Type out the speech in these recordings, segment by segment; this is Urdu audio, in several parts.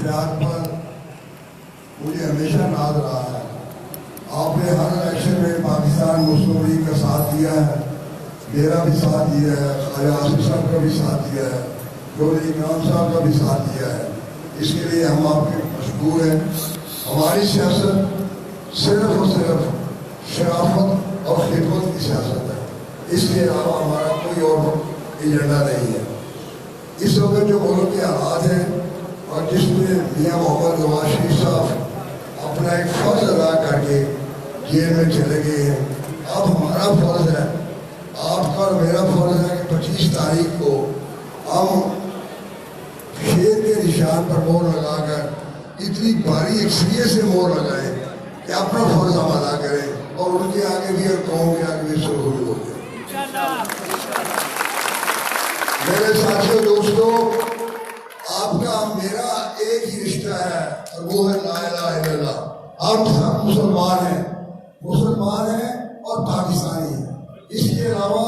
خفیات پر مجھے ہمیشہ ناز رہا ہے. آپ نے ہر الیکشن میں پاکستان مسلم لیگ کا ساتھ دیا ہے, میرا بھی ساتھ دیا ہے, خواجہ آصف صاحب کا بھی ساتھ دیا ہے, جوہری اکرام صاحب کا بھی ساتھ دیا ہے. اس کے لیے ہم آپ کے مشکور ہیں. ہماری سیاست صرف اور صرف شرافت اور خدمت کی سیاست ہے, اس کے علاوہ ہمارا کوئی اور ایجنڈا نہیں ہے. اس وقت جو ملک کے حالات ہیں اور جس میں میاں محمد نواز شریف صاحب اپنا ایک فرض ادا کر کے جیل میں چلے گئے ہیں, اب ہمارا فرض ہے, آپ کا اور میرا فرض ہے کہ 25 تاریخ کو ہم شیر کے نشان پر مور لگا کر اتنی بھاری اکثریت سے مور لگائیں کہ اپنا فرض ہم ادا کریں اور ان کے آگے بھی اور قوم کے آگے بھی سرخرو ہو جائے. میرے ساتھیوں دوستوں, آپ کا میرا ایک ہی رشتہ ہے اور وہ ہے لا الہ الا اللہ. ہم سب مسلمان ہیں اور پاکستانی ہیں. اس کے علاوہ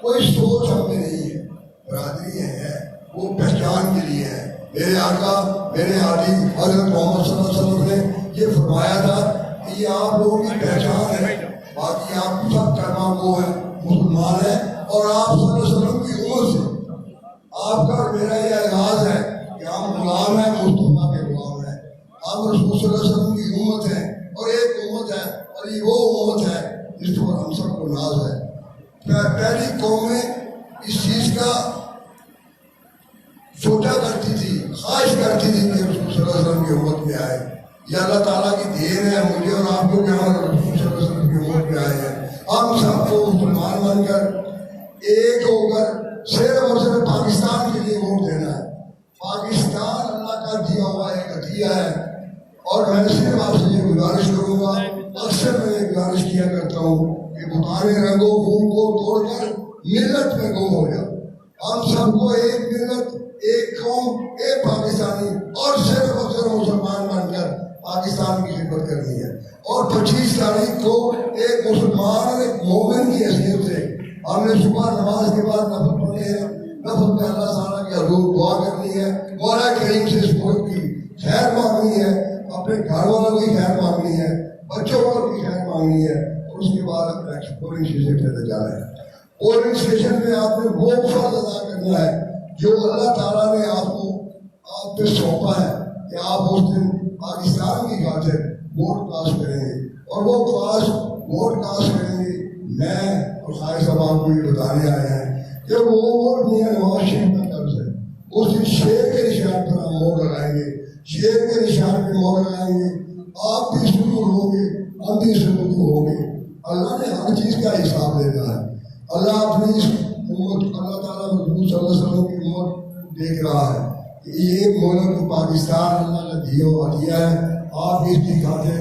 کوئی سوچ ہم میں نہیں ہے. برادری ہے وہ پہچان کے لیے ہے. میرے آقا میرے عالی حضرت محمد صلی اللہ علیہ وسلم نے یہ فرمایا تھا کہ یہ آپ لوگوں کی پہچان ہے, باقی آپ سب کلمہ گو ہیں, مسلمان ہیں اور آپ صلی اللہ علیہ وسلم کی امت سے آپ کا میرا یہ اعزاز ہے کہ ہم غلام ہیں, مصطفیٰ کے غلام ہیں. ہم رسول صلی اللہ علیہ وسلم کی امت ہیں اور ایک امت ہے اور یہ وہ امت ہے جس پر ہم سب کو ناز ہے. پہلی قومیں اس چیز کا سوچا کرتی تھی, خواہش کرتی تھی کہ رسول صلی اللہ علیہ وسلم کی امت میں آئے. یہ اللہ تعالیٰ کی دین ہے مجھے اور آپ کو کہ ہم رسول صلی اللہ علیہ وسلم کی امت میں آئے ہیں. ہم سب کو مسلمان بن کر ایک ہو کر صرف اور صرف پاکستان کے لیے ووٹ دینا ہے. پاکستان اللہ کا دیا ہوا ایک عطیہ ہے اور میں صرف آپ سے یہ گزارش کروں گا, اکثر میں یہ گزارش کیا کرتا ہوں کہ بتانے رنگوں خون کو توڑ کر ملت میں گم ہو جاؤ. ہم سب کو ایک ملت, ایک قوم, ایک پاکستانی اور صرف اور صرف مسلمان بن کر پاکستان کی خدمت کرنی ہے. اور 25 تاریخ کو ایک مسلمان اور ایک مومن کی حیثیت سے ہم نے صبح نماز کے بعد نفل پڑھے ہیں. نفل میں اللہ تعالیٰ کی حضور دعا کرنی ہے, مولا کریم سے اس ملک کی خیر مانگنی ہے, اپنے گھر والوں کی خیر مانگنی ہے, بچوں کی خیر مانگنی ہے اور اس کے بعد پولنگ اسٹیشن پہ جانا ہے. پولنگ اسٹیشن میں آپ نے وہ فرض ادا کرنا ہے جو اللہ تعالیٰ نے آپ پہ سونپا ہے کہ آپ اس دن پاکستان کی خاطر ووٹ کاسٹ کریں گے. اور وہ ووٹ کاسٹ کریں گے. میں اور خواجہ صاحب آپ کو یہ بتانے آئے ہیں کہ وہ ووٹ میاں نواز شریف کا قرض ہے. اس دن شیر کے نشان پر ہم مور لگائیں گے, شیر کے نشان پہ مور لگائیں گے. آپ بھی سرور ہوں گے, ہم بھی سرور ہوں گے. اللہ نے ہر چیز کا حساب لینا ہے. اللہ اپنی اس امت, اللہ تعالیٰ رسول صلی اللہ علیہ وسلم کی امت دیکھ رہا ہے کہ یہ ملک پاکستان اللہ کا دیا ہے. آپ اس کی خاطر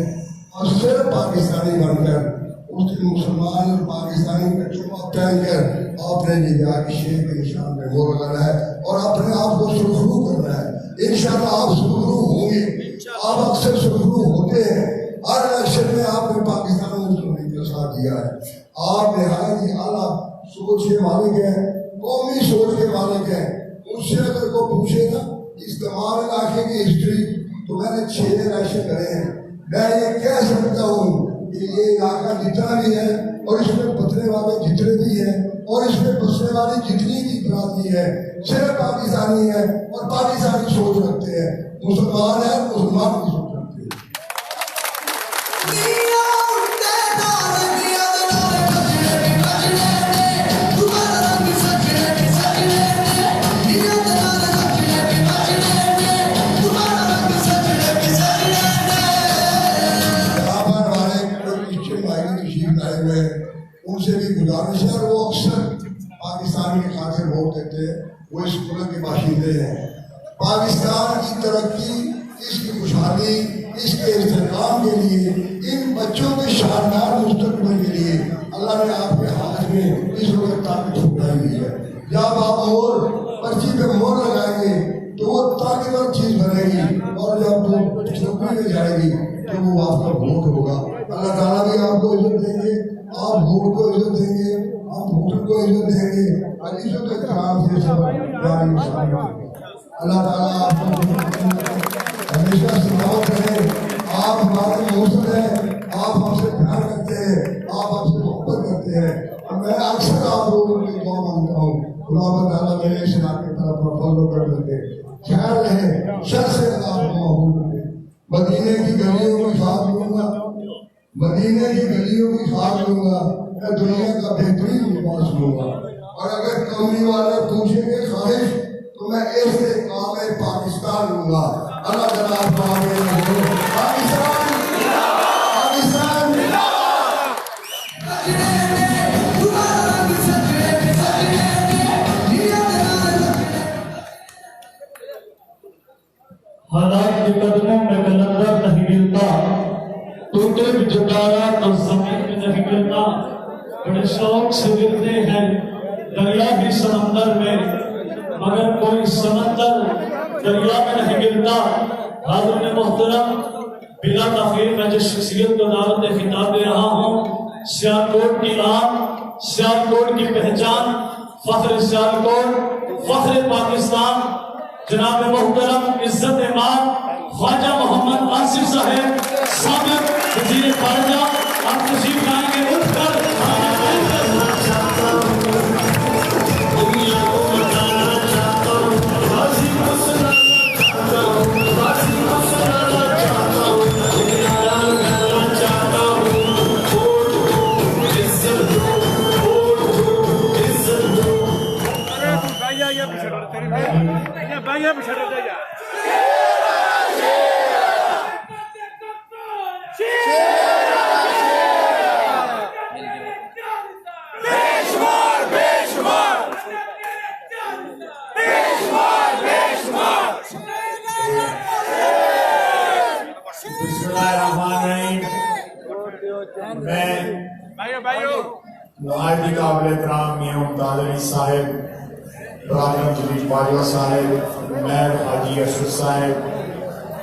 اور صرف پاکستانی بن کر اس دن مسلمان اور پاکستانی کا چپا پہن کر آپ نے نگاہ کی شیر کے نشان پہ مور لگانا ہے اور اپنے آپ کو سرخرو کرنا ہے. انشاءاللہ آپ سرخرو ہوں گے. آپ اکثر سرخرو ہوتے ہیں. ہر الیکشن میں آپ نے پاکستان مسلم لیگ کا ساتھ دیا ہے. آپ نہایت ہی اعلیٰ سوچ کے مالک ہیں, قومی سوچ کے مالک ہیں. ان سے اگر کو پوچھے نا اس تمام علاقے کی ہسٹری تو میں نے 6 الیکشن کرے ہیں. میں یہ کہہ سکتا ہوں کہ یہ علاقہ جتنا بھی ہے اور اس میں بسنے والے جتنے بھی ہیں اور اس میں بسنے والی جتنی بھی برادری ہے صرف پاکستانی ہے اور پاکستانی سوچ رکھتے ہیں. مسلمان ہیں, مسلمان کی سوچ رکھتے ہیں. ان سے بھی گزارش ہے اور وہ اکثر پاکستان کی خاطر ووٹ دیتے ہیں. وہ اس ملک کے باشندے ہیں. پاکستان کی ترقی, اس کی خوشحالی, اس کے استحکام کے لیے, ان بچوں کے شاندار مستقبل کے لیے اللہ نے آپ کے ہاتھ میں اس وقت طاقت چھوڑائی ہوئی ہے. جب آپ پرچی پہ مور لگائیں گے تو وہ طاقتور چیز بنے گی اور جب وہ چوکی میں جائے گی تو وہ آپ کا ووٹ ہوگا. اللہ تعالیٰ بھی آپ کو عزت دیں گے, آپ ووٹ کو عزت دیں گے, آپ ووٹر کو عزت دیں گے. عزت احترام سے سب اللہ تعالیٰ آپ کو ہمیشہ سلامت رہیں. آپ ہمارے موسم ہیں, آپ ہم سے پیار کرتے ہیں, آپ ہم سے محبت کرتے ہیں. میں اکثر آپ لوگوں کی دعا مانگتا ہوں, خدا تعالیٰ میرے سے آپ کی طرف فضل کر دیتے, خیر رہے, شر سے آپ کو محفوظ رکھے. مدینے کی گلیوں میں ساتھ لوں گا, مدینے کی گلیوں کی ساتھ لوں گا, میں دنیا کا بہترین لباس لوں گا. اور اگر کملی والے پوچھیں گے خواہش تو میں ایسے کام پاکستان لوں گا. اللہ جناب پاکستان پاکستان حالات کے قدموں میں کلندر نہیں گرتا, ٹوٹے جٹارا تو زمین میں نہیں گرتا. بڑے شوق سے گرتے ہیں دریا بھی سمندر میں, مگر کوئی سمندر دریا میں نہیں گرتا. حاضرین محترم, بلا تاخیر میں جس شخصیت کو دعوت خطاب دے رہا ہوں, سیالکوٹ کی آن, سیالکوٹ کی پہچان, فخر سیالکوٹ, فخر پاکستان, جناب محترم عزت امام خواجہ محمد آصف صاحب, سابق وزیر خارجہ, آپ تشریف لائیں گے. اٹھ کر نہایت ہی قابل احترام میاں ممتاز علی صاحب, برادر جلیل باجوہ صاحب, میر حاجی اشرف صاحب,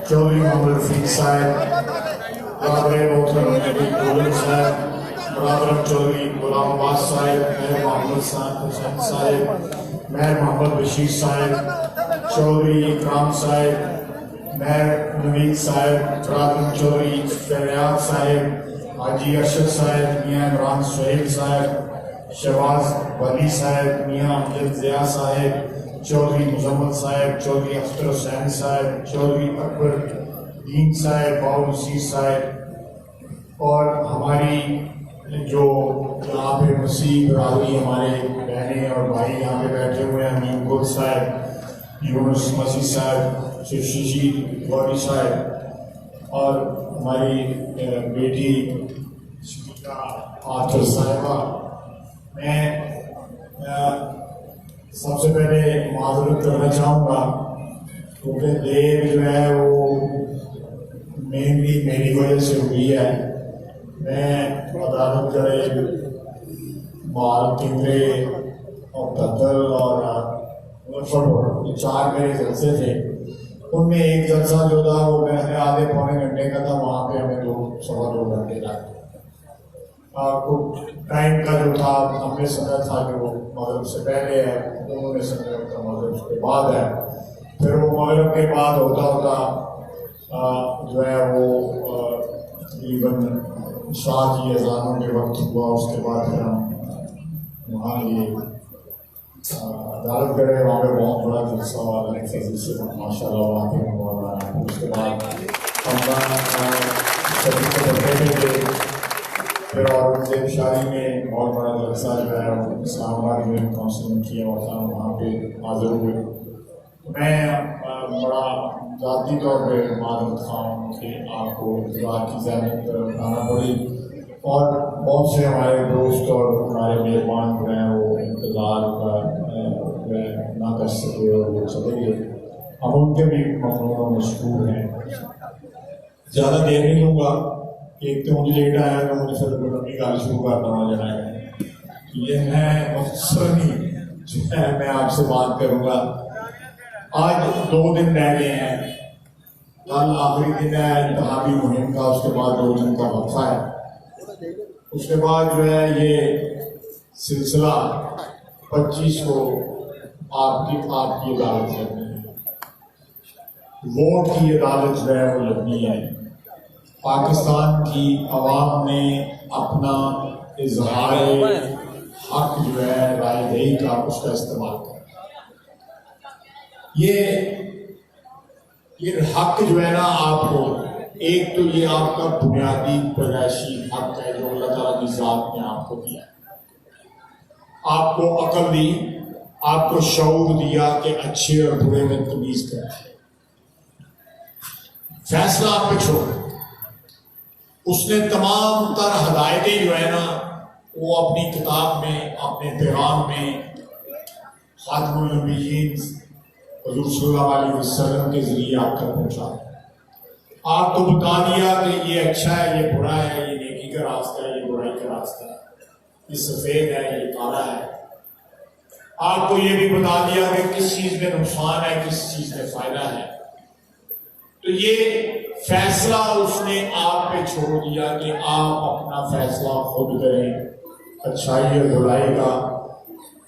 چودھری محمد رفیق صاحب, برادر محترم نبی کولر صاحب, برادر چودھری غلام عباس صاحب, میر محمد حسین صاحب, میر محمد بشیر صاحب, چودھری اکرام صاحب, میر نوید صاحب, برادر چودھری فریاد صاحب, حاجی ارشد صاحب, میاں عمران سہیل صاحب, شہباز ولی صاحب, میاں امجد ضیاء صاحب, چودھری مزمل صاحب, چودھری اختر حسین صاحب, چودھری اکبر دین صاحب, باؤ نصیر صاحب, اور ہماری جو یہاں پہ مسیح برادری ہمارے بہنیں اور بھائی یہاں پہ بیٹھے ہوئے ہیں, امین گل صاحب, یونس مسیح صاحب, شیشی گوری صاحب, اور ہماری بیٹی آتر صاحبہ. میں سب سے پہلے معذرت کرنا چاہوں گا کیونکہ دیر جو ہے وہ مینلی میری وجہ سے ہوئی ہے. میں عدالت گڑھے, مال کنگرے اور ددل اور مظفر, یہ 4 میرے جلسے تھے. ان میں ایک جلسہ جو تھا وہ میں آدھے پونے گھنٹے کا تھا, وہاں پہ ہمیں 2-2.25 گھنٹے لگے. ٹائم کا جو تھا ہم نے سمجھا تھا کہ وہ مغرب سے پہلے ہے, انہوں نے سمجھا تھا مغرب کے بعد ہے. پھر وہ مغرب کے بعد ہوتا ہوتا جو ہے وہ تقریباً 7 کی اذانوں کے وقت ہوا. اس کے بعد پھر ہم وہاں یہ عدالت گڑھے, وہاں پہ بہت بڑا جلسہ ہوا فضل سے ماشاء اللہ وہاں پہ مولانا. اس کے بعد پھر اورنگزیب شاہی میں بہت بڑا جلسہ جو ہے وہ اسلام آباد میں کونسل نے کیا ہوا تھا, وہاں پہ حاضر ہوئے. میں بڑا ذاتی طور پہ معذرت خواہ ہوں کہ آپ کو انتظار کی زحمت اٹھانا پڑی, اور بہت سے ہمارے دوست اور ہمارے مہربان جو ہیں وہ انتظار نہ کر سکے اور وہ چلے گئے. ہم ان کے بھی ممنون و مشکور ہیں. زیادہ دیر نہیں لوں گا, ایک تو مجھے لیٹ آیا تو مجھے پھر اپنی گال شروع کرنا ہو جائے. یہ میں مختصر ہی جو ہے میں آپ سے بات کروں گا. آج 2 دن رہ گئے ہیں, کل آخری دن ہے انتخابی مہم کا, اس کے بعد 2 دن کا وقفہ ہے. اس کے بعد جو ہے یہ سلسلہ 25 کو آپ کی عدالت کرنی ہے. ووٹ کی عدالت جو ہے وہ لگنی ہے. پاکستان کی عوام نے اپنا اظہار حق جو ہے رائے دہی کا اس کا استعمال کرنا. یہ حق جو ہے نا آپ کو، ایک تو یہ آپ کا بنیادی پیدائشی حق ہے جو اللہ تعالیٰ کی ذات نے آپ کو دیا. آپ کو عقل دی، آپ کو شعور دیا کہ اچھے اور برے میں تمیز کریں. فیصلہ آپ پہ چھوڑ. اس نے تمام تر ہدایتیں جو ہے نا وہ اپنی کتاب میں، اپنے پیغام میں خاتم النبیین حضور صلی اللہ علیہ وسلم کے ذریعے آپ تک پہنچا. آپ کو بتا دیا کہ یہ اچھا ہے، یہ برا ہے، یہ نیکی کا راستہ ہے، یہ برائی کا راستہ ہے، یہ سفید ہے، یہ کالا ہے. آپ کو یہ بھی بتا دیا کہ کس چیز میں نقصان ہے، کس چیز میں فائدہ ہے. تو یہ فیصلہ اس نے آپ پہ چھوڑ دیا کہ آپ اپنا فیصلہ خود کریں اچھائی اور برائی کا.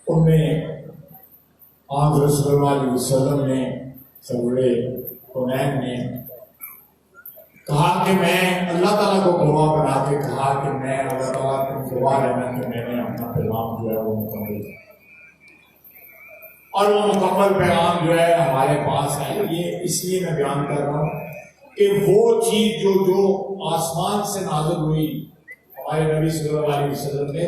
ان میں آن صلی اللہ علیہ وسلم نے سرورے حنین نے کہا کہ میں اللہ تعالیٰ کو گواہ بنا کے کہا کہ میں اللہ تعالیٰ کو گواہ رہنا کہ میں نے اپنا پیغام جو ہے وہ مکمل کیا. اور وہ مکمل پیغام جو ہے ہمارے پاس ہے. یہ اس لیے میں بیان کر رہا ہوں کہ وہ چیز جو آسمان سے نازل ہوئی ہمارے نبی صلی اللہ علیہ وسلم نے،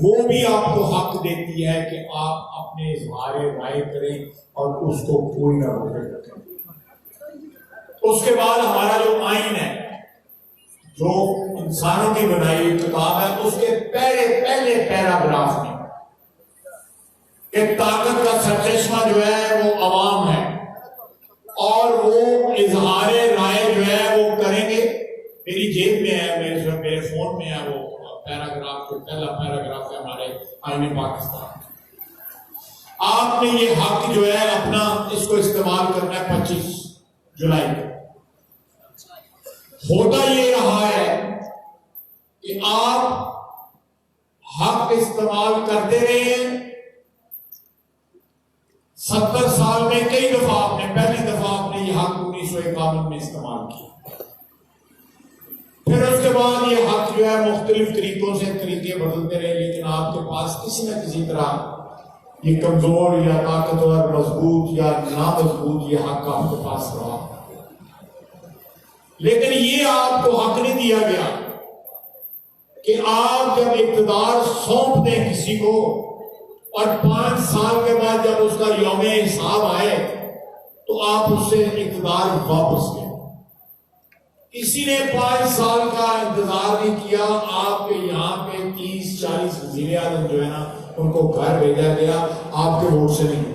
وہ بھی آپ کو حق دیتی ہے کہ آپ اپنے اظہار رائے کریں اور اس کو کوئی نہ روکے رکھیں. اس کے بعد ہمارا جو آئین ہے، جو انسانوں کی بنائی ہوئی کتاب ہے، اس کے پہلے پیراگراف میں کہ طاقت کا سرچشمہ جو ہے وہ عوام ہے اور وہ اظہار رائے جو ہے وہ کریں گے. میری جیب میں ہے، میرے فون میں ہے وہ پیراگراف، جو پہلا پیراگراف ہے ہمارے آئین پاکستان. آپ نے یہ حق جو ہے اپنا اس کو استعمال کرنا ہے 25 جولائی کو. ہوتا یہ رہا ہے کہ آپ حق استعمال کرتے رہے ہیں. 70 سال میں کئی دفعہ آپ نے، پہلی دفعہ آپ نے یہ حق 1951 میں استعمال کیا. پھر اس کے بعد یہ حق جو ہے مختلف طریقوں سے طریقے بدلتے رہے، لیکن آپ کے پاس کسی نہ کسی طرح یہ کمزور یا طاقتور، مضبوط یا نامضبوط یہ حق آپ کے پاس رہا. لیکن یہ آپ کو حق نہیں دیا گیا کہ آپ جب اقتدار سونپ دیں کسی کو اور 5 سال کے بعد جب اس کا یوم حساب آئے تو آپ اس سے اقتدار واپس لیں. کسی نے 5 سال کا انتظار نہیں کیا. آپ کے یہاں پہ 30-40 وزیر اعظم جو ہے نا ان کو گھر بھیجا گیا آپ کے ووٹ سے نہیں،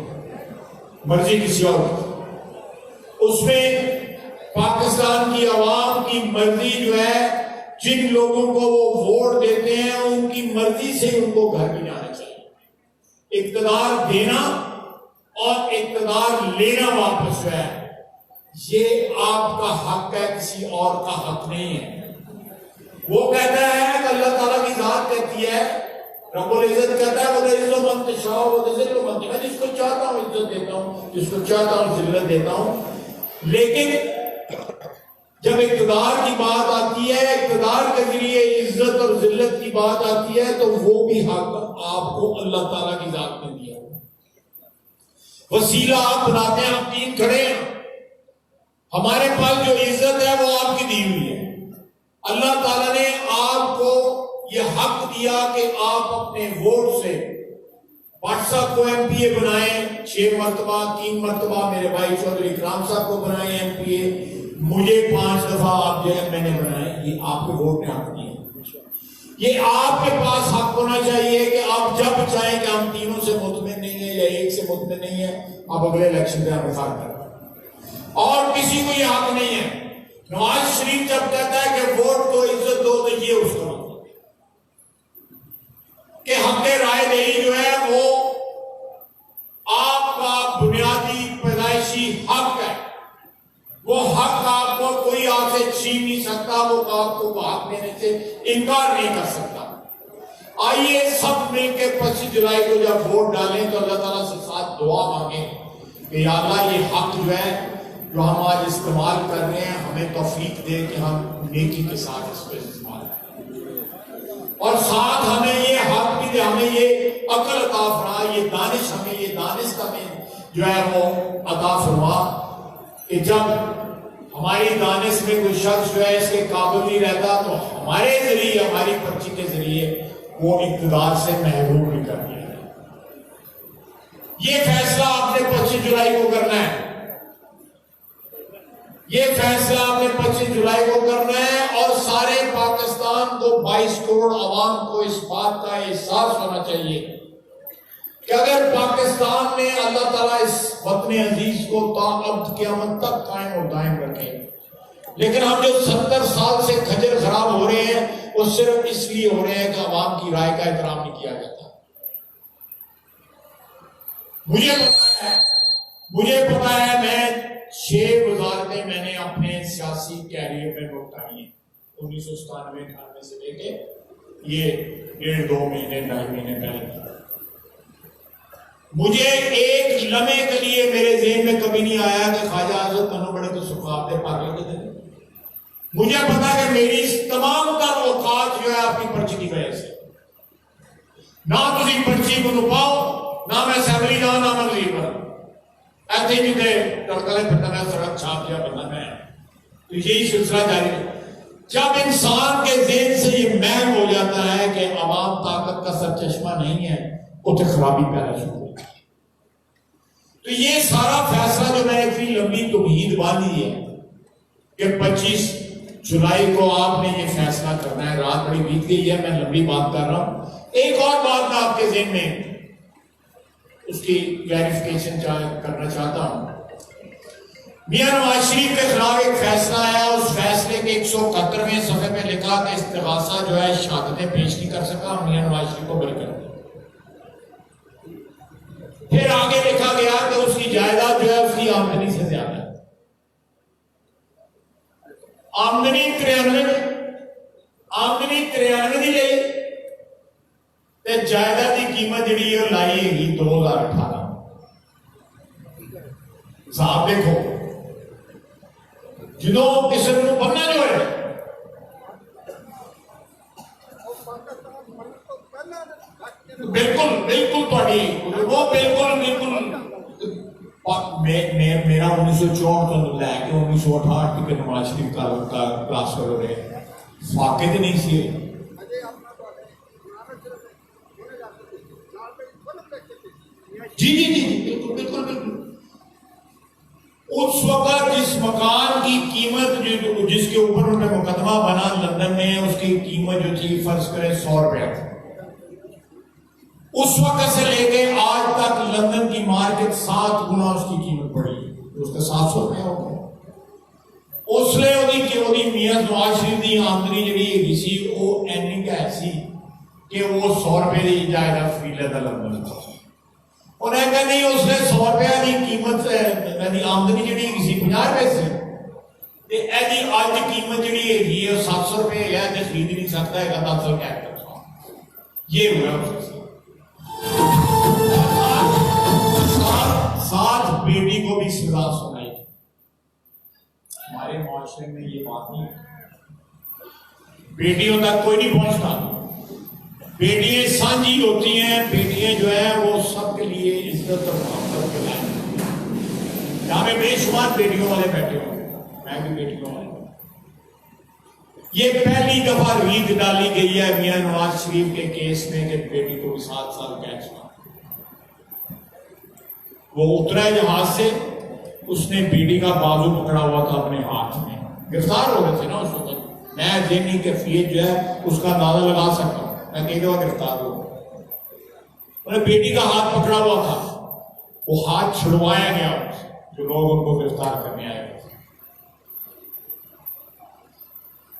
مرضی کسی اور. اس میں پاکستان کی عوام کی مرضی جو ہے، جن لوگوں کو وہ ووٹ دیتے ہیں ان کی مرضی سے ان کو گھر بھی جانا چاہیے. اقتدار دینا اور اقتدار لینا واپس جو ہے یہ آپ کا حق ہے، کسی اور کا حق نہیں ہے. وہ کہتا ہے کہ اللہ تعالیٰ کی ذات کہتی ہے، رب العزت کہتا ہے وہ عزت و منتشاء و ذل و منتشاء، میں جس کو چاہتا ہوں عزت دیتا ہوں، جس کو چاہتا ہوں ذلت دیتا ہوں. لیکن جب اقتدار کی بات آتی ہے، اقتدار کے ذریعے عزت اور ذلت کی بات آتی ہے، تو وہ بھی حق آپ کو اللہ تعالیٰ کی ذات نے دیا. وسیلہ آپ بناتے ہیں، آپ 3 کھڑے ہیں، ہمارے پاس جو عزت ہے وہ آپ کی دی ہوئی ہے. اللہ تعالیٰ نے آپ کو یہ حق دیا کہ آپ اپنے ووٹ سے بٹ صاحب کو ایم پی اے بنائیں 6 مرتبہ، 3 مرتبہ میرے بھائی چودھری اکرام صاحب کو بنائیں ایم پی اے، مجھے 5 دفعہ آپ جو ہے میں نے بنائے. یہ آپ کے ووٹ نے حق دیا. یہ آپ کے پاس حق ہونا چاہیے کہ آپ جب چاہیں کہ ہم تینوں سے مطمئن نہیں ہیں یا ایک سے مطمئن نہیں ہیں، آپ اگلے الیکشن کا انتخاب کریں. اور کسی کو یہ حق نہیں ہے. نواز شریف جب کہتا ہے کہ ووٹ کو عزت دو تو یہ اس کا مطلب ہے کہ حق رائے دہی جو ہے وہ آپ کا بنیادی پیدائشی حق ہے. وہ حق آپ کو کوئی آپ سے چھین نہیں سکتا، وہ آپ کو حق دینے سے انکار نہیں کر سکتا. آئیے سب مل کے 25 جولائی کو جب ووٹ ڈالیں تو اللہ تعالیٰ سے ساتھ دعا مانگیں کہ یا اللہ یہ حق جو ہے جو ہم آج استعمال کر رہے ہیں ہمیں توفیق دے کہ ہم نیکی کے ساتھ اس کو استعمال کریں، اور ساتھ ہمیں یہ حق بھی دے، ہمیں یہ عقل عطا فرما، یہ دانش ہمیں جو ہے وہ عطا فرما کہ جب ہماری دانش میں کوئی شخص جو ہے اس کے قابل نہیں رہتا تو ہمارے ذریعے، ہماری پرچی کے ذریعے وہ اقتدار سے محروم بھی کر دیا ہے۔ یہ فیصلہ آپ نے 25 جولائی کو کرنا ہے، یہ فیصلہ آپ نے 25 جولائی کو کرنا ہے، اور سارے پاکستان کو 22 کروڑ عوام کو اس بات کا احساس ہونا چاہیے کہ اگر پاکستان میں اللہ تعالیٰ اس وطن عزیز کو تا ابد قیامت تک قائم اور دائم رکھے، لیکن ہم جو 70 سال سے کھجر خراب ہو رہے ہیں وہ صرف اس لیے ہو رہے ہیں کہ عوام کی رائے کا احترام نہیں کیا جاتا۔ مجھے پتا ہے میں 6 وزارتیں میں نے اپنے سیاسی کیریئر میں نوٹائی ہیں، 1997-98 سے لے کے یہ 1.5-2 مہینے 2.5 مہینے پہلے۔ مجھے ایک لمحے کے لیے میرے ذہن میں کبھی نہیں آیا کہ خواجہ حضرت تنو بڑے تو سخاوتے پاگل کے دن۔ مجھے پتا کہ میری تمام تر اوقات جو ہے اپنی پرچی کی وجہ سے، نہ تسی پرچی کو نپاؤ، نہ میں اسمبلی جاؤں، نہ میں لیبر ایسے ہی جتنے ٹڑکلے پھرتا میں سڑک چھاپ دیا بندہ میں، تو یہی سلسلہ جاری ہے۔ جب انسان کے ذہن سے یہ محو ہو جاتا ہے کہ عوام طاقت کا سرچشمہ نہیں ہے، اتنے خرابی پیدا شروع ہوتی ہے۔ تو یہ سارا فیصلہ جو میں نے اتنی لمبی تمہید باندھی ہے کہ 25 جولائی کو آپ نے یہ فیصلہ کرنا ہے، رات بڑی بیت گئی ہے، میں لمبی بات کر رہا ہوں۔ ایک اور بات میں آپ کے ذہن میں اس کی کلیریفیکیشن کرنا چاہتا ہوں۔ میاں نواز شریف کے خلاف ایک فیصلہ آیا، اس فیصلے کے 171ویں صفحے میں لکھا کہ استغاثہ جو ہے شہادتیں پیش نہیں کر سکا، میاں نواز شریف کو بری کر دیا۔ پھر آگے لکھا گیا کہ اس کی جائیداد جو ہے اس کی آمدنی سے زیادہ ہے، آمدنی 93 دی گئی تے جائیداد کی قیمت جڑی ہے لائی ہے 2018۔ صاحب دیکھو جدوں کسی کو بننا جو ہے بالکل تھوڑی وہ بالکل میرا 1964 تو لے کے 1968 تک نواز شریف کا ٹرانسفر ہو رہے واقع تو نہیں سی۔ جی بالکل اس وقت جس مکان کی قیمت جس کے اوپر ان کا مقدمہ بنا لندن میں، اس کی قیمت جو تھی فرض کریں 100 روپیہ تھی، اس وقت سے لے کے آج تک لندن کی مارکیٹ 7 گنا اس کی قیمت بڑھی، اس کا 700 روپیہ ہو گیا۔ اس لیے وہ میاں نواز شریف کی آمدنی جی سی وہ اینی کہ ایسی کہ وہ 100 روپے کی جائیداد فری لیتا لندن۔ انہیں کہا نہیں، اس نے 100 روپیہ کی قیمت آمدنی جی سی 50 روپے سے، ایسی آج قیمت جی ہے 700 روپے ہے، جو خرید نہیں سکتا ہے 10 یہ ہوا۔ ساتھ بیٹی کو بھی سزا سنائی۔ ہمارے معاشرے میں یہ بات نہیں، بیٹیوں تک کوئی نہیں پہنچتا۔ بیٹیاں سانجھی ہوتی ہیں، بیٹیاں جو ہیں وہ سب کے لیے عزت اور محبت کے لائق ہیں۔ یہاں میں بے شمار بیٹیوں والے بیٹھے ہوں، میں بھی بیٹیوں والے ہوں۔ یہ پہلی دفعہ ریت ڈالی گئی ہے میاں نواز شریف کے کیس میں کہ بیٹی کو بھی 7 سال قید ہوا۔ وہ اترا ہے جہاز سے، اس نے بیٹی کا بازو پکڑا ہوا تھا اپنے ہاتھ میں، گرفتار ہو گئے تھے نا اس وقت۔ میں ذہنی کیفیت جو ہے اس کا اندازہ لگا سکتا ہوں، میں کئی دفعہ گرفتار ہوا، انہیں بیٹی کا ہاتھ پکڑا ہوا تھا، وہ ہاتھ چھڑوایا گیا جو لوگ ان کو گرفتار کرنے آئے تھے۔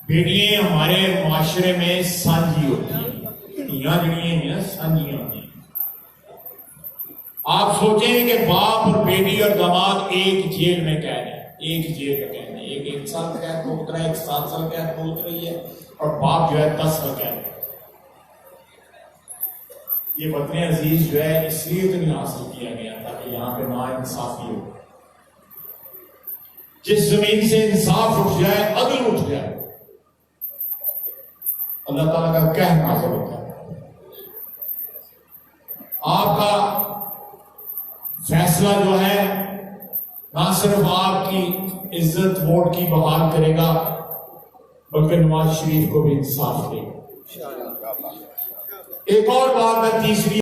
بیٹیاں ہمارے معاشرے میں سانجھی ہوتی ہیں، دھیاں جڑی ہیں سانجھیاں ہوتی ہیں۔ آپ سوچیں کہ باپ اور بیٹی اور داماد ایک جیل میں قید ہیں، ایک جیل میں قید ہیں، ایک 1 سال قید کو اترا ہے، ایک 7 سال قید کو اتری ہے، اور باپ جو ہے 10 سال قید ہے۔ یہ وطن عزیز جو ہے اس لیے تو نہیں حاصل کیا گیا تھا کہ یہاں پہ نا انصافی ہو۔ جس زمین سے انصاف اٹھ جائے، عدل اٹھ جائے، اللہ تعالیٰ کا قہر نازل ہوتا ہے۔ آپ کا فیصلہ جو ہے نہ صرف آپ کی عزت ووٹ کی بحال کرے گا، بلکہ نواز شریف کو بھی انصاف دے گا۔ ایک اور بات میں تیسری